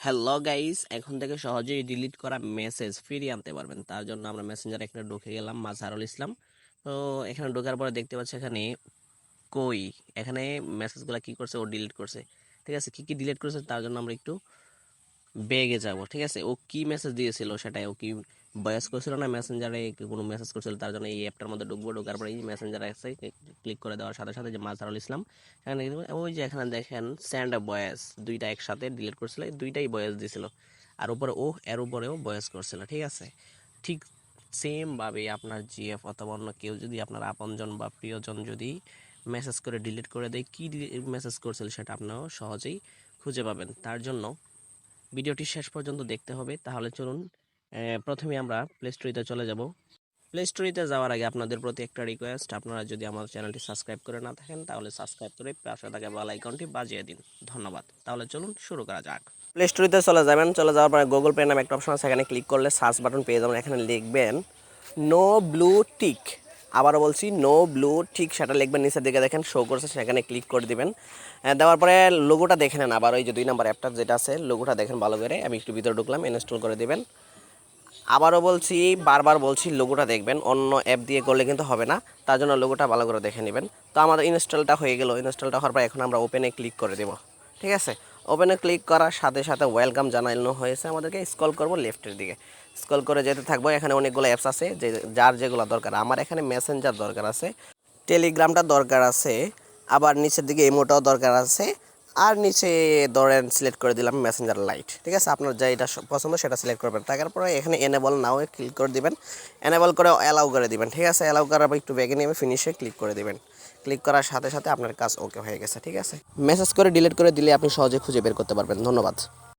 Hello guys, এখন থেকে সহজেই ডিলিট করা মেসেজ ফিরিয়ে আনতে পারবেন। তার জন্য আমরা মেসেঞ্জারে এখানে ঢুকে গেলাম, মাজহারুল ইসলাম। তো এখানে ঢোকার পরে দেখতে পাচ্ছি এখানে কই, এখানে মেসেজগুলো কি করছে, ও ডিলিট করছে। ঠিক আছে, কি কি ডিলিট করছে তার জন্য আমরা একটু বেগে যাব। ঠিক আছে, ও কি মেসেজ দিয়েছিল সেটাই, ও কি ভয়েস করছিল না মেসেঞ্জারে কোনো মেসেজ করছিল, তার জন্য এই অ্যাপটার মধ্যে ঢুকবো। ঢোকার পরে এই মেসেঞ্জারে আছে ক্লিক করে দেওয়ার সাথে সাথে যে মাজহারুল ইসলাম এখানে ওই যে এখানে দেখেন সেন্ড আ ভয়েস, দুইটা একসাথে ডিলিট করছিল, এই দুইটাই ভয়েস দিছিল। আর উপরে ও এর উপরেও ভয়েস করছিল। ঠিক আছে, ঠিক সেম ভাবে আপনার জিএফ অথবা অন্য কেউ যদি আপনার আপনজন বা প্রিয়জন যদি মেসেজ করে ডিলিট করে দেয়, কি মেসেজ করছিল সেটা আপনারাও সহজেই খুঁজে পাবেন। তার জন্য ভিডিওটি শেষ পর্যন্ত দেখতে হবে। তাহলে চলুন, প্রথমে আমরা প্লে স্টোরিতে চলে যাব। প্লে স্টোরিতে যাওয়ার আগে আপনাদের প্রতি একটা রিকোয়েস্ট, আপনারা যদি আমার চ্যানেলটি সাবস্ক্রাইব করে না থাকেন তাহলে সাবস্ক্রাইব করে পাশে থাকা বেল আইকনটি বাজিয়ে দিন। ধন্যবাদ। তাহলে চলুন শুরু করা যাক। প্লে স্টোরিতে চলে যাবেন, চলে যাওয়ার পরে গুগল পে নামে একটা অপশন আছে, এখানে ক্লিক করলে সার্চ বাটন পেয়ে যাবেন। এখানে লিখবেন নো ব্লু টিক, আবারও বলছি নো ব্লু টিক, সেটা লিখবেন। নিচের দিকে দেখেন শো করছে, সেখানে ক্লিক করে দিবেন। দেওয়ার পরে লোগোটা দেখে নেন, আবার ওই যে 2 নম্বর অ্যাপটা যেটা আছে লোগোটা দেখেন ভালো করে। আমি একটু ভিতরে ঢুকলাম, ইনস্টল করে দিবেন। আবারও বলছি, বারবার বলছি, লোগোটা দেখবেন, অন্য অ্যাপ দিয়ে করলে কিন্তু হবে না, তার জন্য লোগোটা ভালো করে দেখে নেবেন। তো আমাদের ইনস্টলটা হয়ে গেল। ইনস্টলটা হওয়ার পর এখন আমরা ওপেনে ক্লিক করে দেব। ঠিক আছে, ওপেনে ক্লিক করার সাথে সাথে ওয়েলকাম জানানো হয়েছে আমাদেরকে। স্ক্রল করব লেফটের দিকে, স্ক্রল করে যেতে থাকবো। এখানে অনেকগুলো অ্যাপস আছে যে যার যেগুলো দরকার। আমার এখানে মেসেঞ্জার দরকার আছে, টেলিগ্রামটা দরকার আছে, আবার নিচের দিকে ইমোটাও দরকার আছে, আর নিচে ধরেন সিলেক্ট করে দিলাম মেসেঞ্জার লাইট। ঠিক আছে, আপনার যেটা পছন্দ সেটা সিলেক্ট করবেন। তারপরে এখানে এনেবল নাও ক্লিক করে দিবেন, এনেবল করে অ্যালাউ করে দিবেন। ঠিক আছে, অ্যালাউ করার পর একটু বেগে নেবে ফিনিশে ক্লিক করে দিবেন। ক্লিক করার সাথে সাথে আপনার কাজ ওকে হয়ে গেছে। ঠিক আছে, মেসেজ করে ডিলিট করে দিলে আপনি সহজে খুঁজে বের করতে পারবেন। ধন্যবাদ।